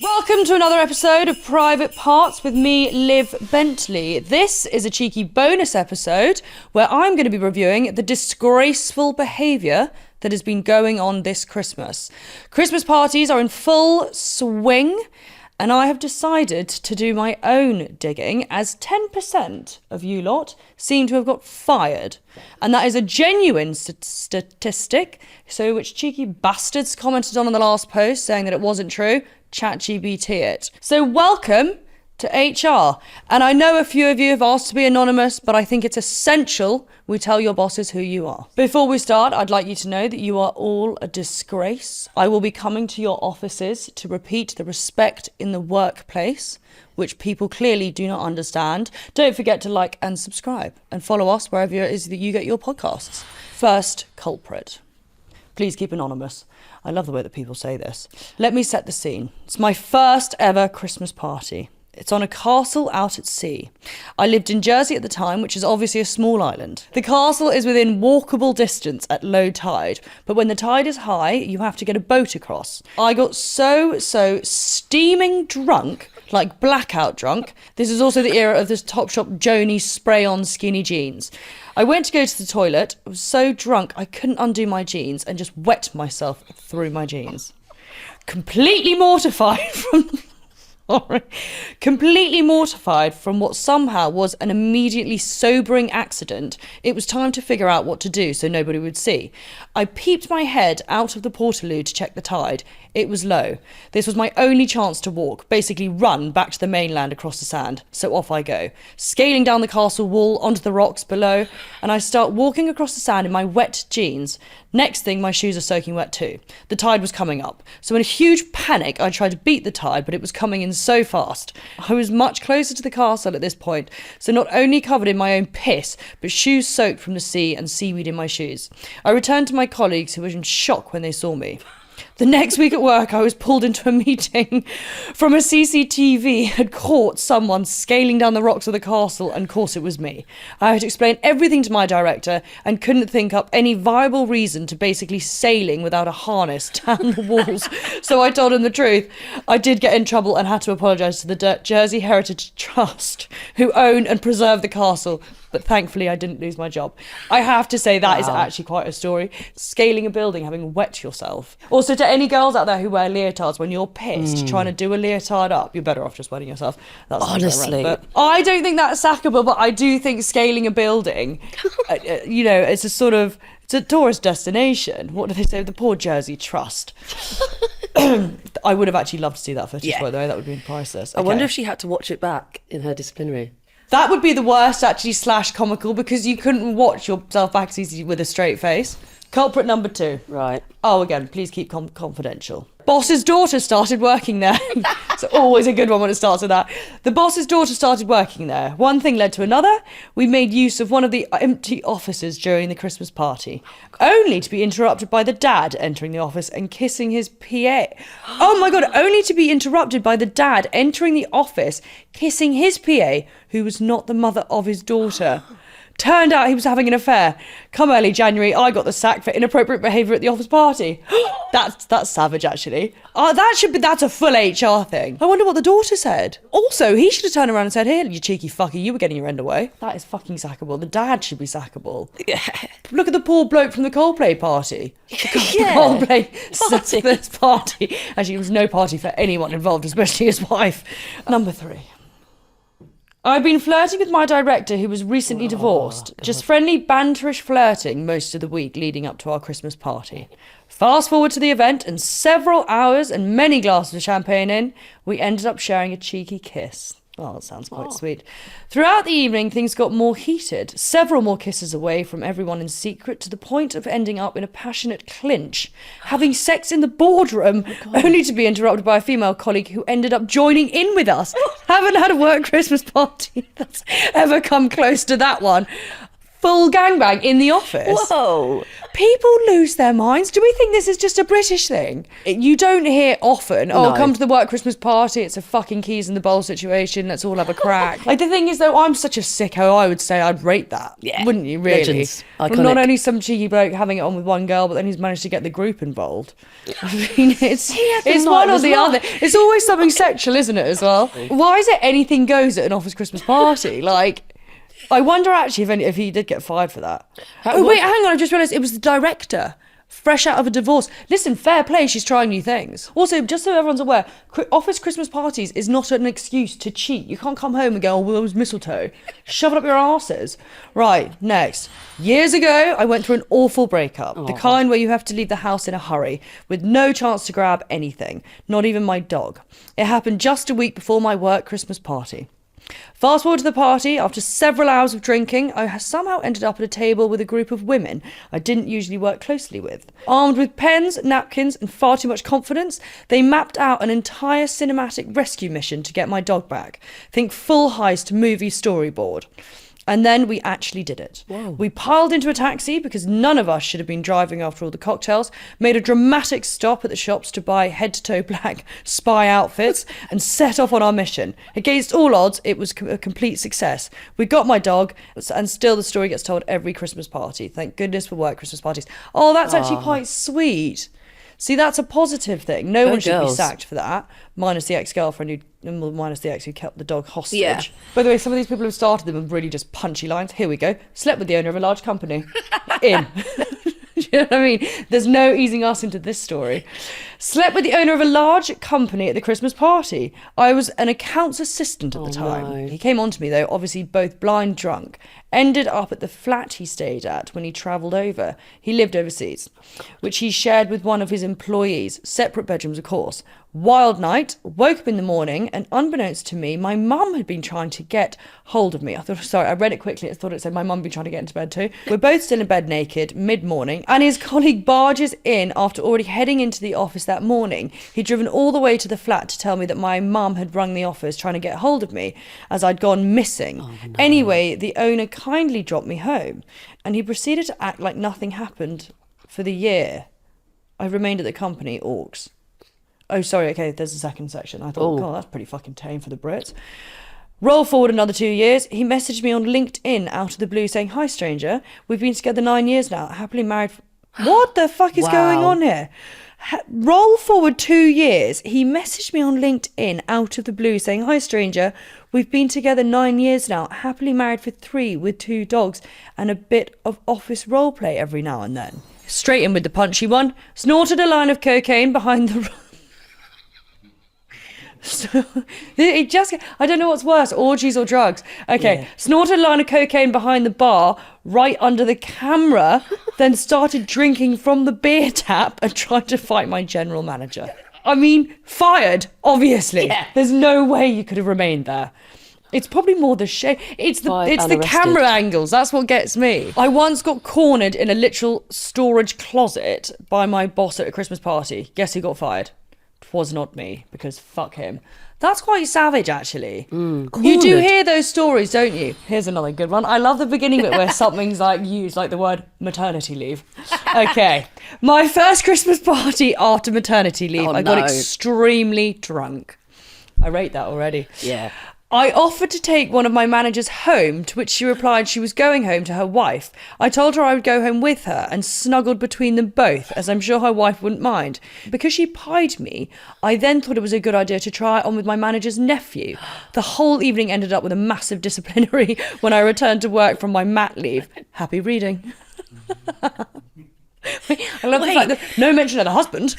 Welcome to another episode of Private Parts with me, Liv Bentley. This is a cheeky bonus episode where I'm going to be reviewing the disgraceful behaviour that has been going on this Christmas. Christmas parties are in full swing, and I have decided to do my own digging as 10% of you lot seem to have got fired. And that is a genuine statistic, so which cheeky bastards commented on in the last post saying that it wasn't true. ChatGPT it. So welcome to HR. And I know a few of you have asked to be anonymous, but I think it's essential we tell your bosses who you are. Before we start, I'd like you to know that you are all a disgrace. I will be coming to your offices to repeat the respect in the workplace, which people clearly do not understand. Don't forget to like and subscribe and follow us wherever it is that you get your podcasts. First culprit. Please keep anonymous. I love the way that people say this. Let me set the scene. It's my first ever Christmas party. It's on a castle out at sea. I lived in Jersey at the time, which is obviously a small island. The castle is within walkable distance at low tide, but when the tide is high, you have to get a boat across. I got so steaming drunk, like blackout drunk. This is also the era of this Topshop Joni spray-on skinny jeans. I went to go to the toilet. I was so drunk I couldn't undo my jeans and just wet myself through my jeans. Completely mortified from what somehow was an immediately sobering accident, it was time to figure out what to do so nobody would see. I peeped my head out of the portaloo to check the tide. It was low. This was my only chance to walk, basically run back to the mainland across the sand. So off I go, scaling down the castle wall onto the rocks below, and I start walking across the sand in my wet jeans. Next thing, my shoes are soaking wet too. The tide was coming up. So in a huge panic, I tried to beat the tide, but it was coming in so fast. I was much closer to the castle at this point, so not only covered in my own piss, but shoes soaked from the sea and seaweed in my shoes. I returned to my colleagues who were in shock when they saw me. The next week at work, I was pulled into a meeting from a CCTV had caught someone scaling down the rocks of the castle, and of course it was me. I had to explain everything to my director and couldn't think up any viable reason to basically sailing without a harness down the walls. So I told him the truth. I did get in trouble and had to apologise to the Jersey Heritage Trust, who own and preserve the castle. But thankfully I didn't lose my job. I have to say that is actually quite a story. Scaling a building, having wet yourself. Also, to any girls out there who wear leotards, when you're pissed trying to do a leotard up, you're better off just wetting yourself. That's honestly. But I don't think that's sackable, but I do think scaling a building, it's it's a tourist destination. What do they say? The poor Jersey Trust. I would have actually loved to see that footage, by the way. That would have been priceless. Okay. I wonder if she had to watch it back in her disciplinary. That would be the worst, actually, / comical, because you couldn't watch yourself back easily with a straight face. Culprit number 2. Right. Oh, again, please keep confidential. Boss's daughter started working there. It's always a good one when it starts with that. The boss's daughter started working there. One thing led to another. We made use of one of the empty offices during the Christmas party, only to be interrupted by the dad entering the office and kissing his PA. Oh my God, only to be interrupted by the dad entering the office, kissing his PA, who was not the mother of his daughter. Turned out he was having an affair. Come early January, I got the sack for inappropriate behaviour at the office party. That's savage, actually. That's a full HR thing. I wonder what the daughter said. Also, he should have turned around and said, "Here, you cheeky fucker, you were getting your end away." That is fucking sackable. The dad should be sackable. Yeah. Look at the poor bloke from the Coldplay party. Coldplay party. Actually, it was no party for anyone involved, especially his wife. Number 3. I've been flirting with my director, who was recently divorced. Just friendly, banterish flirting most of the week leading up to our Christmas party. Fast forward to the event, and several hours and many glasses of champagne in, we ended up sharing a cheeky kiss. Oh, that sounds quite sweet. Throughout the evening, things got more heated. Several more kisses away from everyone in secret, to the point of ending up in a passionate clinch. Having sex in the boardroom, only to be interrupted by a female colleague who ended up joining in with us. Haven't had a work Christmas party that's ever come close to that one. full gangbang in the office. Whoa. People lose their minds. Do we think this is just a British thing? You don't hear often, No. come to the work Christmas party, it's a fucking keys in the bowl situation, let's all have a crack. Like, the thing is, though, I'm such a sicko, I would say I'd rate that. Yeah. Wouldn't you, really? Legends. Well, Iconic. not only some cheeky bloke having it on with one girl, but then he's managed to get the group involved. I mean, it's one or the other. It's always something sexual, isn't it, as well? Why is it anything goes at an office Christmas party? Like... I wonder actually if he did get fired for that. Wait, hang on, I just realised it was the director. Fresh out of a divorce. Listen, fair play, she's trying new things. Also, just so everyone's aware, office Christmas parties is not an excuse to cheat. You can't come home and go, oh, well, it was mistletoe. Shove it up your asses. Right, next. Years ago, I went through an awful breakup. The kind where you have to leave the house in a hurry, with no chance to grab anything. Not even my dog. It happened just a week before my work Christmas party. Fast forward to the party, after several hours of drinking, I somehow ended up at a table with a group of women I didn't usually work closely with. Armed with pens, napkins, and far too much confidence, they mapped out an entire cinematic rescue mission to get my dog back. Think full heist movie storyboard. And then we actually did it. Whoa. We piled into a taxi because none of us should have been driving after all the cocktails, made a dramatic stop at the shops to buy head-to-toe black spy outfits, and set off on our mission. Against all odds, it was a complete success. We got my dog, and still the story gets told every Christmas party. Thank goodness for work Christmas parties. Oh, that's actually quite sweet. See, that's a positive thing. No one should be sacked for that, minus the ex-girlfriend minus the ex who kept the dog hostage. Yeah. By the way, some of these people who've started them have really just punchy lines. Here we go. Slept with the owner of a large company. In. Do you know what I mean? There's no easing us into this story. Slept with the owner of a large company at the Christmas party. I was an accounts assistant at the time. No. He came on to me, though, obviously both blind drunk. Ended up at the flat he stayed at when he travelled over. He lived overseas, which he shared with one of his employees. Separate bedrooms, of course. Wild night, woke up in the morning, and unbeknownst to me, my mum had been trying to get hold of me. I read it quickly. I thought it said my mum had been trying to get into bed too. We're both still in bed naked, mid-morning, and his colleague barges in after already heading into the office that morning. He'd driven all the way to the flat to tell me that my mum had rung the office trying to get hold of me as I'd gone missing. Oh, no. Anyway, the owner kindly dropped me home, and he proceeded to act like nothing happened for the year I remained at the company, Orcs. Oh, sorry, okay, there's a second section. I thought, God, that's pretty fucking tame for the Brits. Roll forward another 2 years. He messaged me on LinkedIn out of the blue saying, "Hi, stranger. We've been together 9 years now, happily married." What the fuck is going on here? Roll forward 2 years. He messaged me on LinkedIn out of the blue saying, "Hi, stranger. We've been together 9 years now, happily married for 3 with 2 dogs and a bit of office role play every now and then." Straight in with the punchy one. Snorted a line of cocaine behind the... So, I don't know what's worse, orgies or drugs. Okay, snorted a line of cocaine behind the bar, right under the camera, then started drinking from the beer tap and tried to fight my general manager. I mean, fired, obviously. Yeah. There's no way you could have remained there. It's probably more the shade. It's the camera angles. That's what gets me. I once got cornered in a literal storage closet by my boss at a Christmas party. Guess who got fired? Was not me, because fuck him. That's quite savage, actually. You do hear those stories, don't you? Here's another good one. I love the beginning bit where something's like used, like the word maternity leave. Okay. My first Christmas party after maternity leave, I got extremely drunk. I rate that already. Yeah. I offered to take one of my managers home, to which she replied she was going home to her wife. I told her I would go home with her and snuggled between them both, as I'm sure her wife wouldn't mind. Because she pied me, I then thought it was a good idea to try it on with my manager's nephew. The whole evening ended up with a massive disciplinary when I returned to work from my mat leave. Happy reading. I love the fact that no mention of the husband.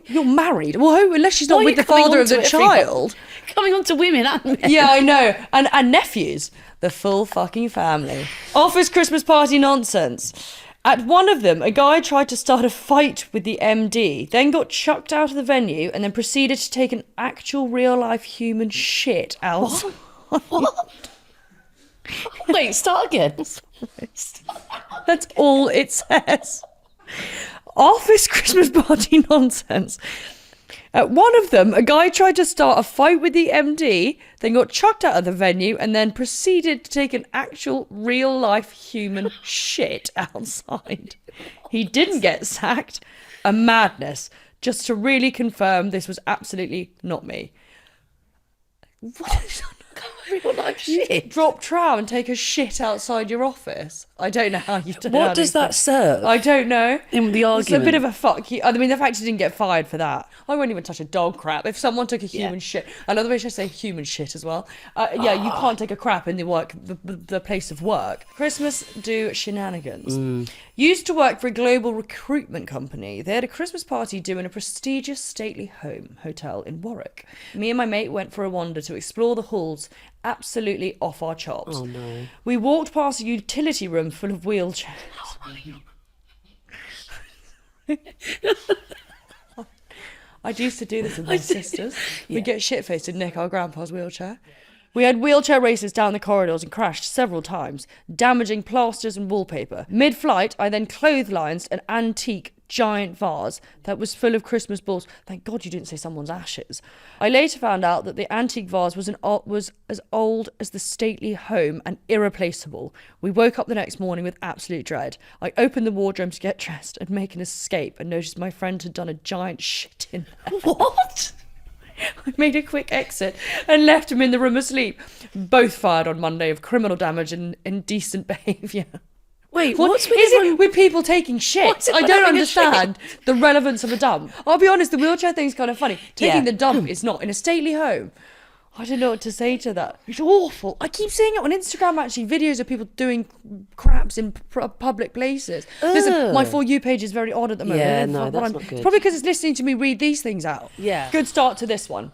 You're married. Well, unless she's not with the father of the child. Coming on to women, aren't we? Yeah, I know. And nephews. The full fucking family. Office Christmas party nonsense. At one of them, a guy tried to start a fight with the MD, then got chucked out of the venue, and then proceeded to take an actual real-life human shit out. What? Wait, start again. That's all it says. Office Christmas party nonsense. At one of them, a guy tried to start a fight with the MD, then got chucked out of the venue, and then proceeded to take an actual real-life human shit outside. He didn't get sacked. A madness. Just to really confirm this was absolutely not me. What is Real life shit. Drop trow and take a shit outside your office. I don't know how you've done What does that serve? I don't know. In the argument. It's a bit of a fuck you. I mean, the fact he didn't get fired for that. I wouldn't even touch a dog crap. If someone took a human shit, I love the way she say human shit as well. You can't take a crap in the place of work. Christmas do shenanigans. Used to work for a global recruitment company. They had a Christmas party due in a prestigious stately hotel in Warwick. Me and my mate went for a wander to explore the halls. Absolutely off our chops. Oh no. We walked past a utility room full of wheelchairs. I used to do this with my sisters. We'd get shit-faced and nick our grandpa's wheelchair. We had wheelchair races down the corridors and crashed several times, damaging plasters and wallpaper. Mid-flight, I then clotheslined an antique giant vase that was full of Christmas balls. Thank God you didn't say someone's ashes. I later found out that the antique vase was as old as the stately home and irreplaceable. We woke up the next morning with absolute dread. I opened the wardrobe to get dressed and make an escape and noticed my friend had done a giant shit in there. What? I made a quick exit and left him in the room asleep. Both fired on Monday of criminal damage and indecent behaviour. Wait, What what's is it with people taking shit? What's it I with don't having a understand the relevance of a dump. I'll be honest, the wheelchair thing's kind of funny. Taking Yeah. the dump is not in a stately home. I don't know what to say to that. It's awful. I keep seeing it on Instagram, actually, videos of people doing craps in public places. Listen, my For You page is very odd at the moment. Yeah, And no, what that's I'm- not good. It's probably because it's listening to me read these things out. Yeah. Good start to this one.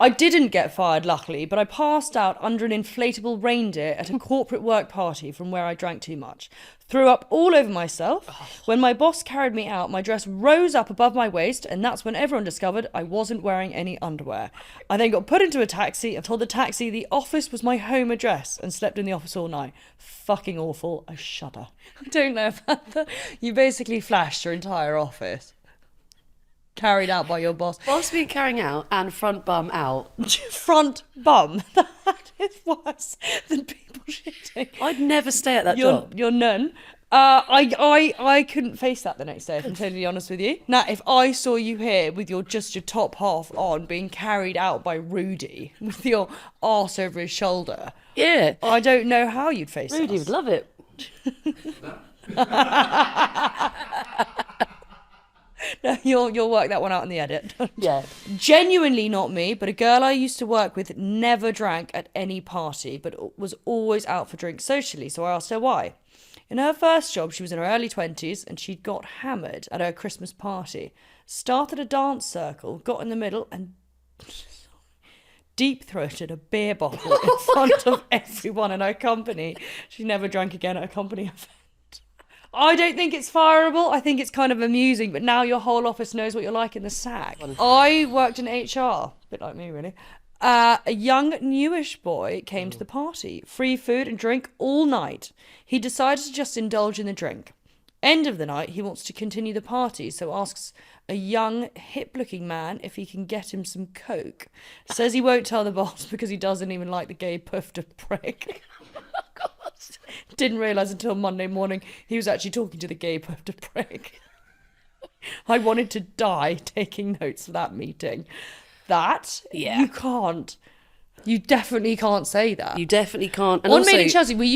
I didn't get fired, luckily, but I passed out under an inflatable reindeer at a corporate work party from where I drank too much. Threw up all over myself. When my boss carried me out, my dress rose up above my waist, and that's when everyone discovered I wasn't wearing any underwear. I then got put into a taxi and told the taxi the office was my home address and slept in the office all night. Fucking awful. I shudder. I don't know about that. You basically flashed your entire office. Carried out by your boss. Boss being carrying out and front bum out. Front bum. That is worse than people shitting. I'd never stay at that job. You're none. I couldn't face that the next day, if I'm totally honest with you. Now, if I saw you here with your top half on, being carried out by Rudy with your arse over his shoulder, Yeah. I don't know how you'd face Rudy us. would love it. No, you'll work that one out in the edit. Yeah. Genuinely not me, but a girl I used to work with never drank at any party, but was always out for drinks socially, so I asked her why. In her first job, she was in her early 20s, and she'd got hammered at her Christmas party. Started a dance circle, got in the middle, and deep-throated a beer bottle in front of everyone in her company. She never drank again at a company event. I don't think it's fireable. I think it's kind of amusing, but now your whole office knows what you're like in the sack. I worked in HR, a bit like me really. A young, newish boy came to the party. Free food and drink all night. He decided to just indulge in the drink. End of the night, he wants to continue the party, so asks a young, hip-looking man if he can get him some coke. Says he won't tell the boss because he doesn't even like the gay puff to prick. Didn't realise until Monday morning he was actually talking to the gay puff to prick. I wanted to die taking notes for that meeting. Yeah. You can't. You definitely can't say that. You definitely can't. And On also, Made in Chelsea, we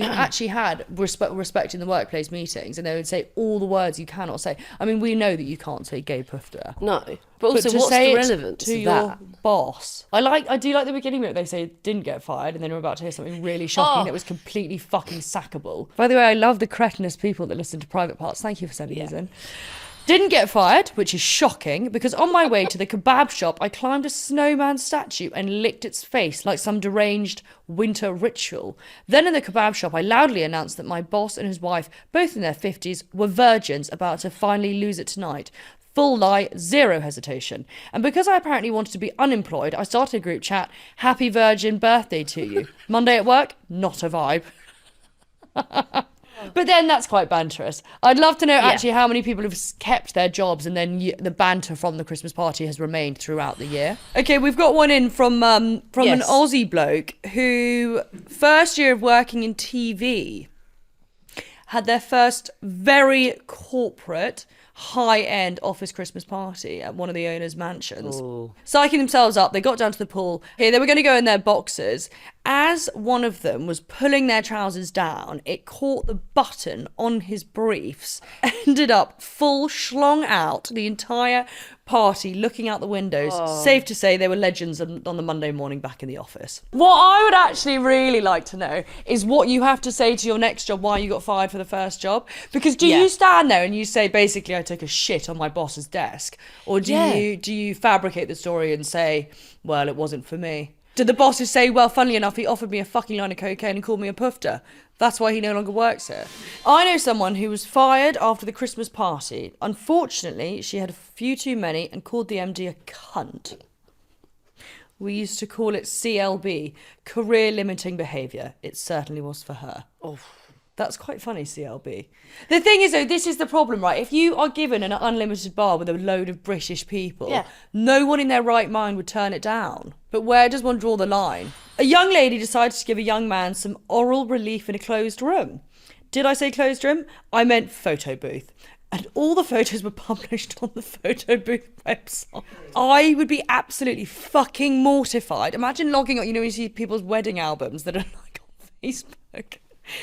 actually had respect in the workplace meetings, and they would say all the words you cannot say. I mean, we know that you can't say gay pufter. no. But also, to what's say the it relevance to of your that? boss? I do like the beginning bit. They say didn't get fired, and then we're about to hear something really shocking that was completely fucking sackable. By the way, I love the cretinous people that listen to Private Parts. Thank you for sending these in. Didn't get fired, which is shocking, because on my way to the kebab shop, I climbed a snowman statue and licked its face like some deranged winter ritual. Then in the kebab shop, I loudly announced that my boss and his wife, both in their 50s, were virgins about to finally lose it tonight. Full lie, zero hesitation. And because I apparently wanted to be unemployed, I started a group chat, happy virgin birthday to you. Monday at work, not a vibe. But then that's quite banterous. I'd love to know actually how many people have kept their jobs and then the banter from the Christmas party has remained throughout the year. Okay, we've got one in from an Aussie bloke who, first year of working in TV, had their first very corporate, high-end office Christmas party at one of the owner's mansions. Ooh. Psyching themselves up, they got down to the pool. Here, they were going to go in their boxers. As one of them was pulling their trousers down, it caught the button on his briefs, ended up full schlong out the entire party, looking out the windows. Safe to say they were legends on the Monday morning back in the office. What I would actually really like to know is what you have to say to your next job, why you got fired for the first job. Because do you stand there and you say, basically, I took a shit on my boss's desk? Or do you fabricate the story and say, well, it wasn't for me? Did the bosses say, well, funnily enough, he offered me a fucking line of cocaine and called me a pufter? That's why he no longer works here. I know someone who was fired after the Christmas party. Unfortunately, she had a few too many and called the MD a cunt. We used to call it CLB, career limiting behaviour. It certainly was for her. Oh. That's quite funny, CLB. The thing is, though, this is the problem, right? If you are given an unlimited bar with a load of British people, no one in their right mind would turn it down. But where does one draw the line? A young lady decided to give a young man some oral relief in a closed room. Did I say closed room? I meant photo booth. And all the photos were published on the photo booth website. I would be absolutely fucking mortified. Imagine logging on, you see people's wedding albums that are like on Facebook.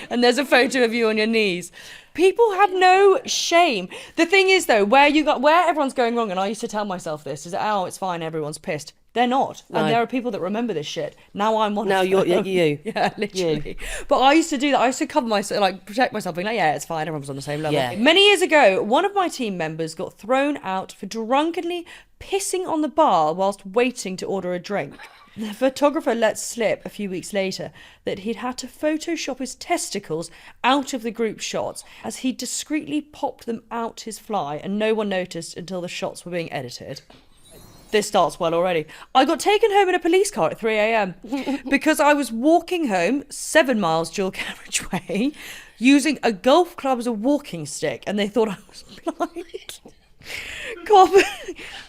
And there's a photo of you on your knees. People have no shame. The thing is, though, where everyone's going wrong, and I used to tell myself this, is oh, it's fine, everyone's pissed. They're not. No. And there are people that remember this shit. Now I'm one of them. Now you're you. Yeah, literally. You. But I used to do that. I used to cover myself, protect myself, being like, yeah, it's fine, everyone's on the same level. Yeah. Many years ago, one of my team members got thrown out for drunkenly pissing on the bar whilst waiting to order a drink. The photographer let slip a few weeks later that he'd had to Photoshop his testicles out of the group shots as he discreetly popped them out his fly and no one noticed until the shots were being edited. This starts well already. I got taken home in a police car at 3 a.m. because I was walking home 7 miles dual carriageway using a golf club as a walking stick and they thought I was blind.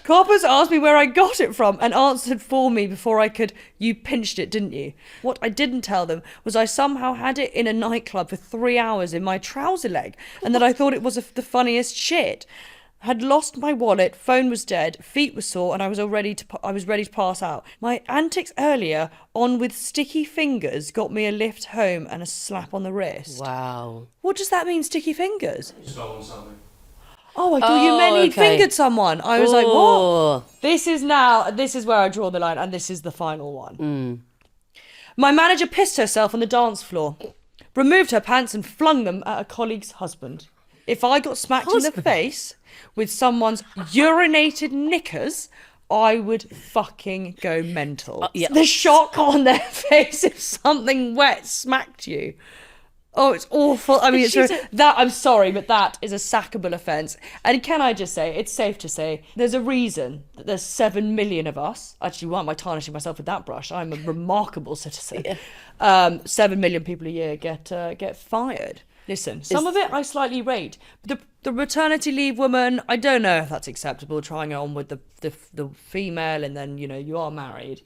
Coppers asked me where I got it from and answered for me before I could. You pinched it, didn't you? What I didn't tell them was I somehow had it in a nightclub for 3 hours in my trouser leg and that I thought it was the funniest shit. Had lost my wallet, phone was dead, feet were sore, and I was ready to pass out. My antics earlier, on with sticky fingers, got me a lift home and a slap on the wrist. Wow. What does that mean, sticky fingers? Stolen something. Oh, I thought you meant he'd fingered someone. I was like, what? This is where I draw the line, and this is the final one. Mm. My manager pissed herself on the dance floor, removed her pants and flung them at a colleague's husband. If I got smacked in the face with someone's urinated knickers, I would fucking go mental. Yeah. The shock on their face if something wet smacked you. Oh, it's awful. I mean, I'm sorry, but that is a sackable offence. And can I just say, it's safe to say, there's a reason that there's 7 million of us. Actually, why am I tarnishing myself with that brush? I'm a remarkable citizen. Yeah. 7 million people a year get fired. Listen, some of it I slightly rate. The maternity leave woman, I don't know if that's acceptable, trying on with the female and then, you are married.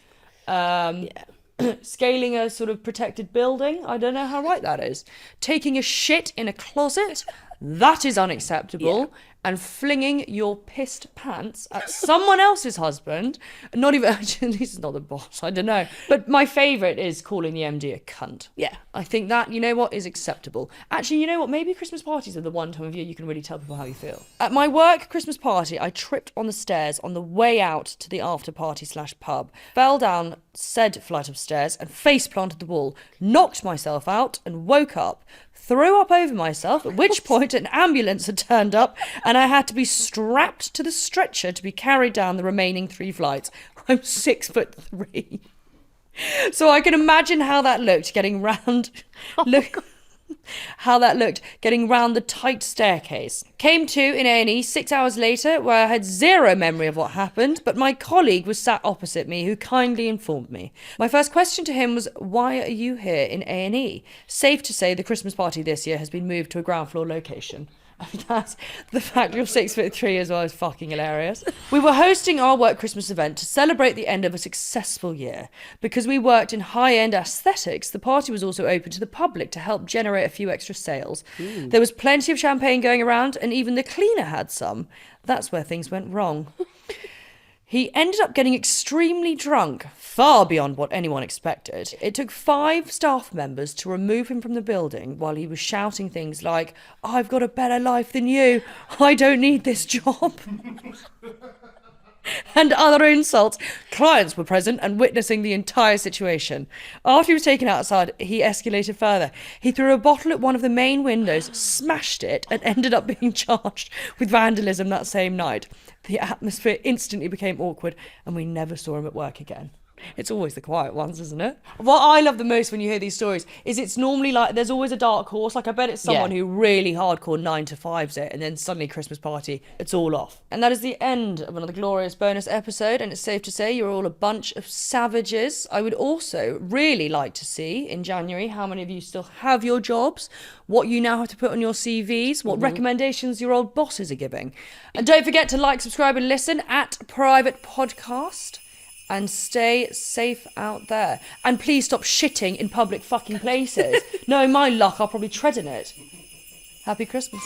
Scaling a sort of protected building, I don't know how right that is. Taking a shit in a closet, that is unacceptable. Yeah. And flinging your pissed pants at someone else's husband, not even, actually, this is not the boss, I don't know. But my favourite is calling the MD a cunt. Yeah. I think that, is acceptable. Actually, maybe Christmas parties are the one time of year you can really tell people how you feel. At my work Christmas party, I tripped on the stairs on the way out to the after party / pub, fell down said flight of stairs and face planted the wall, knocked myself out and woke up, threw up over myself, at which point an ambulance had turned up and I had to be strapped to the stretcher to be carried down the remaining 3 flights. I'm 6'3". So I can imagine how that looked, getting round. how that looked getting round the tight staircase. Came to in A&E 6 hours later, where I had zero memory of what happened, but my colleague was sat opposite me who kindly informed me. My first question to him was, why are you here in A&E? Safe to say the Christmas party this year has been moved to a ground floor location. I mean, that's the fact you're 6'3" as well is fucking hilarious. We were hosting our work Christmas event to celebrate the end of a successful year. Because we worked in high-end aesthetics, the party was also open to the public to help generate a few extra sales. There was plenty of champagne going around, and even the cleaner had some. That's where things went wrong. He ended up getting extremely drunk, far beyond what anyone expected. It took 5 staff members to remove him from the building while he was shouting things like, "I've got a better life than you. I don't need this job." And other insults. Clients were present and witnessing the entire situation. After he was taken outside, he escalated further. He threw a bottle at one of the main windows, smashed it, and ended up being charged with vandalism that same night. The atmosphere instantly became awkward, and we never saw him at work again. It's always the quiet ones, isn't it? What I love the most when you hear these stories is it's normally like there's always a dark horse. Like I bet it's someone who really hardcore 9 to 5s it, and then suddenly Christmas party, it's all off. And that is the end of another glorious bonus episode, and it's safe to say you're all a bunch of savages. I would also really like to see in January how many of you still have your jobs, what you now have to put on your CVs, what recommendations your old bosses are giving. And don't forget to like, subscribe and listen at Private Podcast. And stay safe out there. And please stop shitting in public fucking places. Knowing my luck, I'll probably tread in it. Happy Christmas.